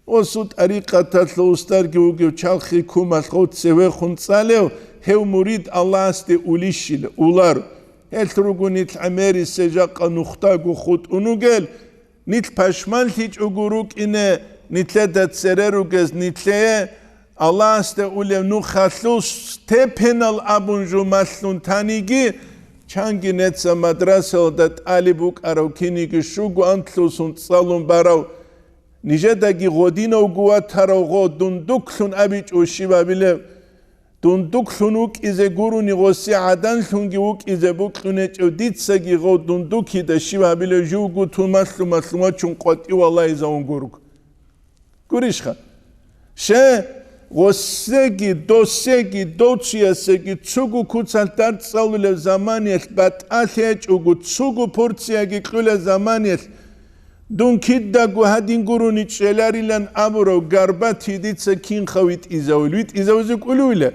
osu tariqatatla ustargi ugyu çalxi kumal qot seve xuntsalev hev murid Allah'ste ulişil ular eltrugunit ameri sejaqa nuxtagu xut unugel nit paşman hiç uguruk ine nitledat sererugez nitleye Allah'ste ulev nuxatlus tepenal abunju maslun tanigi çangi netsa madrasa dat alibuk araukini şugu antlusun tsalun barav nijedagi godina uguat tarago dunduklun abiç oşiba bile dunduklunuk ize guru nigosi adan lungi uk ize bukluneç öditsagi go dunduki da şiba bile jugu tumaslu masluma çun qoti vallahi zaun guruk gurişha Gosegi, dosegi, dociasegi, tsugu kutsaltar tsalule zamaniyet, bat athech ugu tsugu portsiagi kule zamaniyet. Dun kidda gu hadin gurun içelarilan aburo garbat hiditsa kin khawit izawilwit izawzik ulule.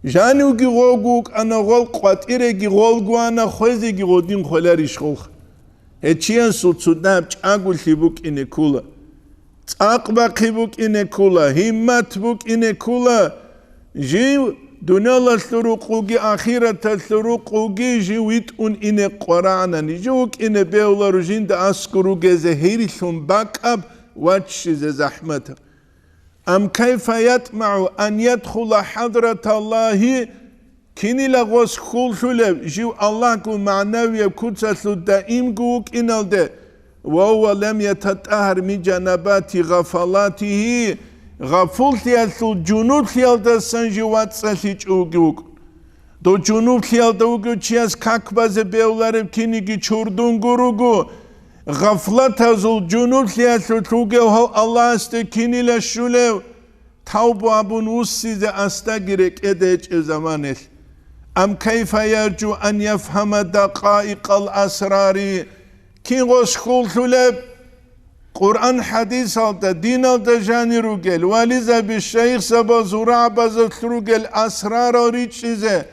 Jani ugi goguk ana gol qatiregi gol guana khwezegi godin kholari shkholkh. Hechian sutsudab chagul libuk inekula. Aqbaqibuk inekula, himmatbuk inekula, jiv dunyalar suruqugi ahireta suruqugi jivit un ine Qur'ana nijuk ine beolar jinda askuru gezehiri thum bakab watchize zahmata. Am kayfa yatma'u an yadkhula hadrat Allahi كيني لغوص خول شولب جيو الله كو معنوية كوتسلو دائم قوك إنالده وهو لم يتطهر من جنبات غفلاته غفلت يالتو جنوب يالده سنجوات سليج اوغوك دو جنوب يالده اوغو چياز كاكبازه بيولارم كينيگي چوردون گروگو غفلت هزول جنوب يالتو توگو الله است كيني لشولو توبو ابون وسيده استگرك ادج زمانه أم كيف يرجو أن يفهم دقائق الأسرار كين غوش خول ثلب قرآن حديث هذا دين هذا جاني روجل والذا بالشيخ سبا زرع بزت روجل أسرار ريتشيزه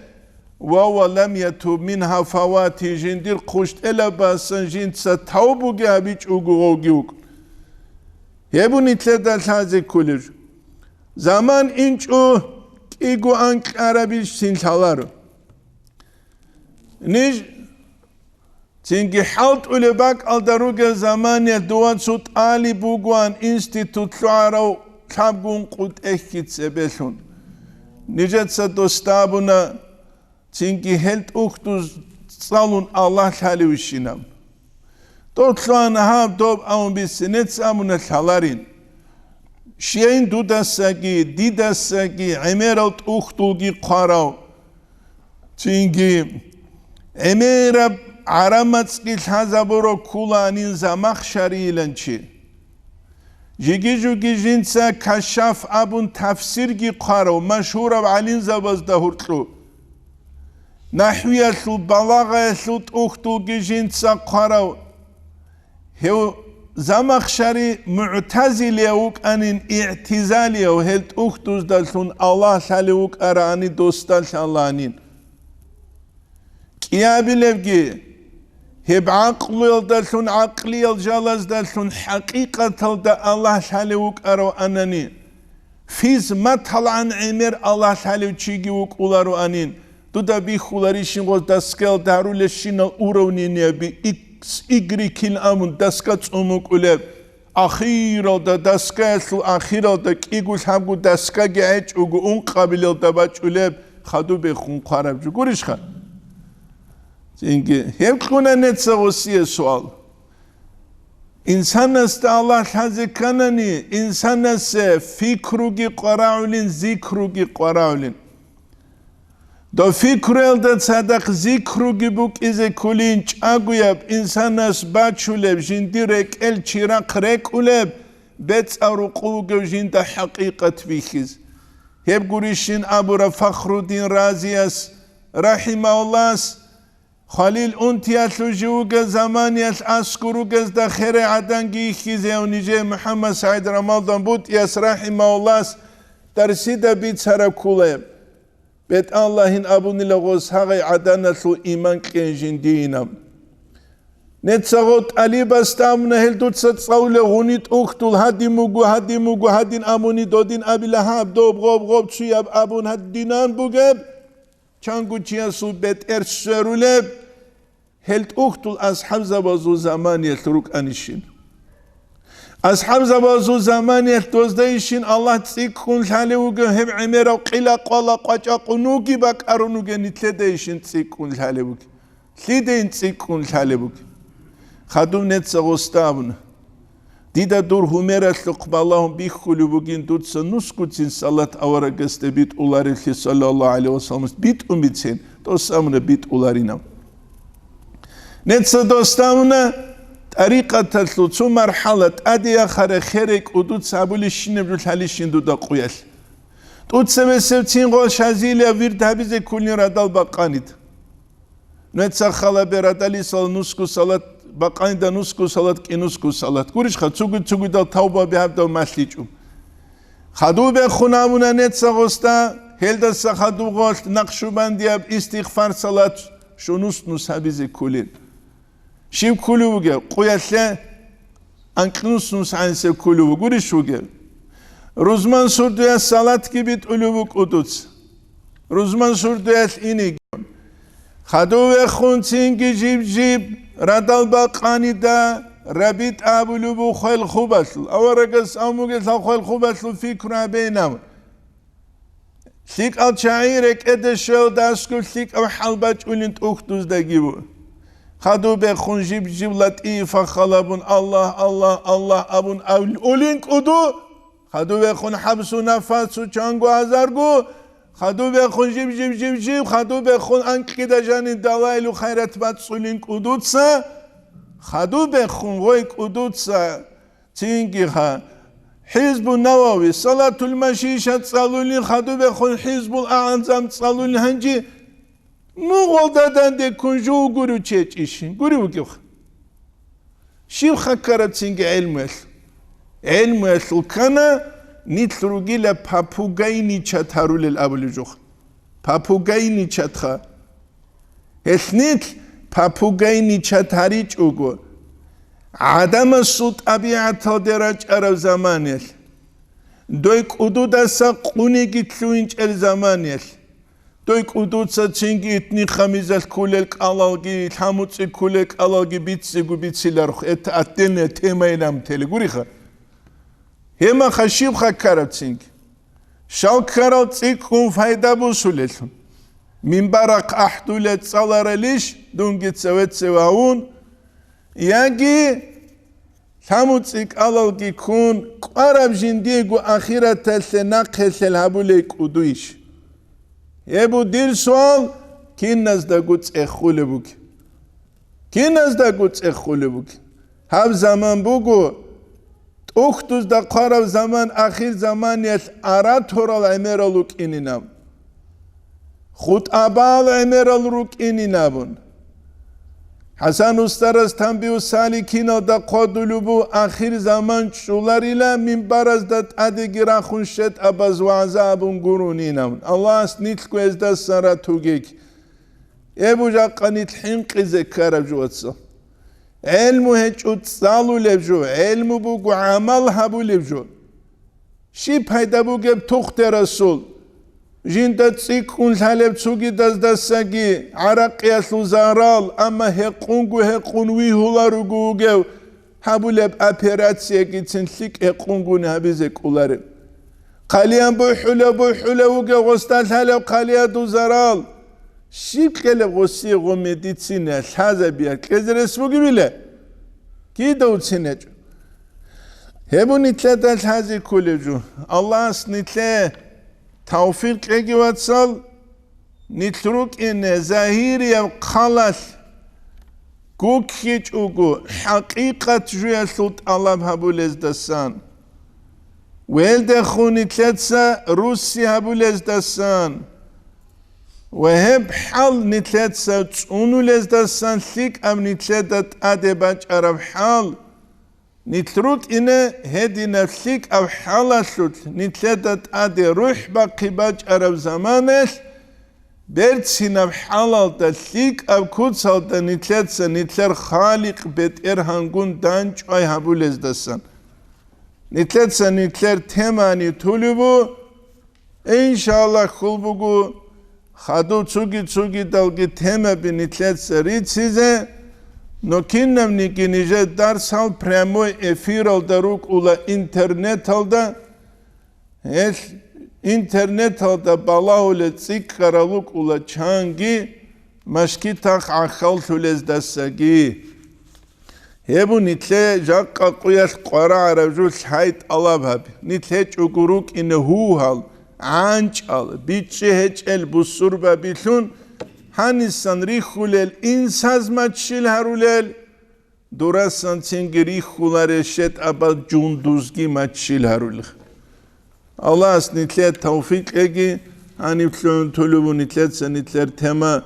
وهو لم يتوب منها فواتي جندير قشت إلا باسن جند ستوبو جابيج أوغوغيوك يبوني تلدال هذا كلش زمان إنشو إيغو أنك عربيش سنتالارو نيج تينجي حالت أولباك الدروجة زمانية دوان سوت آلي بوغوان انستيتوت شعراو تابقون قد احكيت سبسون نيجت سدوستابونا تينجي هلت اختوز صالون الله تالي وشينام توتلوان هاب دوب اون بسنت سامونا تالارين شيين دوداساكي ديداساكي عميرات اختوغي قاراو تينجي اميرب عرمتسكي الحزابورو كولانين زمخ شريلنشي جيجي جوجي جنسا كشاف ابون تفسيرگي قارو مشهور علين زباز دهورتلو نحوية سو بلاغة سو تختوگي جنسا قارو هو زمخ شري معتزلي اوك انين اعتزالي او هلت اختوز دلسون الله ساليوك اراني دوستال شالانين كيابلفجي هب عقل يلدلون عقلي الجلز دلون حقيقة دا الله ساليوك أرو أناني فيز ما طلعن عمر الله ساليو تشيجيوك أولارو أنين دودا بي خولاريشين غوز دسكال دارو لشين الأورونين بي إكس إجري كيل أمون دسكات أموك أولاب أخيرا دا دسكاسو أخيرا دا كيغوش همگو دسكا جايج أوغو أون قابل يلدباج أولاب خدو بخون قارب جو گورش خان Çünkü hep kunanetse osiye sual. İnsan neste Allah hazikanani, insan neste fikrugi qaraulin, zikrugi qaraulin. Do fikru elde sadak zikrugi buk ize kulin çaguyab, insan nas baçuleb, jindirek el çirak rek uleb, bet aruqu gövjinda hakikat bihiz. Hep gurişin Abura Fakhruddin Raziyas, rahimahullah, خليل أنتيات لجوج زمانيات أسكروج دخير عدنجي خيزة ونجي محمد سعيد رمضان بوت ياس رحمه الله ترسيد بيت سركولة بيت الله إن أبوني لغوز هاي عدنا سو إيمان كنجين دينام نتسغوت علي بستامنا هل دوت ستسغول غنيت أختول هدي موجو هدين أموني دودين أبي لهاب دوب غوب تشياب أبون هدينان بوجب چانگو چیاسو بيت ارسرولب هلت اختل اصحاب زبازو زمانيت روك انشين اصحاب زبازو زمانيت دوزدايشين الله تسيكون لحاليوغ هم عميرا وقيلا قوالا قاچاقونوغي باك ارونوغ نتلدايشين تسيكون لحاليوغ ليدين تسيكون لحاليوغ خادوم نتسغوستابنا ديدا دور هميرا لقبالهم بيخولو بوغين دوتسا نسكوتسين صلاة أورغست بيت أولاريخي صلى الله عليه وسلم بيت أميتسين دوستامنا بيت أولارينا نتسا دوستامنا طريقة تلتلو تو مرحلة أدي آخر خيرك ودوتسا أبولي شين بلتالي شين دودا قويل دوتسا بسبتين غو شازيليا ويرد هبيزي كولين ردال باقانيد نتسا خالا بردالي صلى نسكو صلاة باقاني دا نسكو صلاة كي نسكو صلاة كوريش خا تسوغو دا توبة بيهاب دا مسليجو خدو بخونامونا نتسا غستا هل دا سخدو غوشت نقشو بندياب استغفار صلاة شو نس هبيزي كولين شيب كولو بگه قويتله انك نس عنسي كولو بگوريش بگه روزمان سردوية صلاة كي بيت أولو بك أدوز روزمان سردوية إني خدو بخون تينكي جيب ردال باقاني دا ربيت أبولو بو خيل خوبسل أورقس أموغس خيل خوبسل فكرة بينام Lik al çayirek edeşel daskul lik av halbaç ulint uhtuzda gibi. Hadu be khunjib jiblat ifa khalabun Allah abun ulink udu. Hadu be khun habsu nafasu changu azargu. Hadu be khunjib jib. Hadu be khun ankida jani dalaylu khayrat bat ulink udutsa. Hadu be khun goik udutsa. Tingi ha. حزب النووي صلاة المشيشة تصلوني خدو بخون حزب الأعظم تصلوني هنجي مو غلطة دي كنجو غورو تشيش إشين غورو وكيوخ شيو خكرت سنجي علم الكنا نتلوغي لبابوغاي نيشاتارو للأبلو جوخ بابوغاي نيشاتخا هسنيت بابوغاي نيشاتاري جوغو عدم الصوت أبيعت درج أرو زمانيل دويك أدودسا قوني جتلوينج الزمانيل دويك أدودسا تشينجي اتني خميزة كولك ألاغي الحموتسي كولك ألاغي بيتسي لارخ اتأتين تيما ينام تيلي قريخا هما خشيب خكارب تشينج شاو كارل تيكون فايدة بوسوليل من برق أحدولت صالارليش دونجي تسويت سواهون ياجي ثاموتسيك ألاغي كون قرب جنديغو أخيرا تلسناق هسلهابوليك ودويش يبو دير سوال كين نزدقوت اخولبوك هاب زمان بوغو توختوز دا قرب زمان أخير زمان يس أرات هورال عميرالوك إنينام خود أبال عميرالوك إنينامون Hasan Ustaraz Tambiu Salikino da Qodulubu akhir zaman çularıyla minbarazdat adi girahun şet abazvaza abun guruninam. Allah snitku ezda sara tugik. Ebu jaqanit hinqi zekarab juvatsa. Elmu heçut salu levju. Elmu bugu amal habu levju. Şi payda bugeb tukhte Rasul. جینت سیکون حالب چوگی دستگی عرقی سوزارال اما هقونگوی هولارگوگو هبولب اپراتسیه گیتن سیک هقونگو نهبیزک اولاره قلیان بوحله وگه غستال حالب قلیان دوزارال شیب کل غسی غمیدیتسینه الحازه بیار کزر اسموگی بیله کی دوتسینه جو هبو نیتله الحازی کوله جو الله اس نیتله توفيق اجي واتسال نترك ان زاهير يقالس كوكيج اوغو حقيقة جوية صوت الله بهابول ازدسان ويلد خوني تلتسا روسي هابول ازدسان وهب حال نتلتسا تسونو لازدسان ثيك ام نتلتت ادباج عرب حال نترك إنه هدي نفسك أو حالة نتلتت أدي روح باقي باج عرب زمانش برتسي نف حالة تسيك أو كوتسال نتلتسا نتلر خالق بيت إرهانقون دانج أي هبول ازدسان نتلتسا نتلر تماني طولبو إن شاء الله خلبوغو خادو تسوغي دلغي تما بنتلتسا ريتسيزه Nokinnem nikinice darsal premo efiral daruk ula internet alda internet alda balaule tsik karaluk ula changi maşkitak akhal tulezdassagi hebu nitle jakka quyas qara arajul hayt alabhab nitle çukuruk inhu hal anç al bitçe heçel busurba bitun Hanisan rihulel insaz maçil harulel Durasan çengeri hular eşet abad cunduzgi maçil harul. Allah as nitlet tevfik egi haniflön tulubu nitlet senitler tema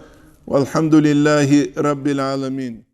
velhamdülillahi rabbil alamin.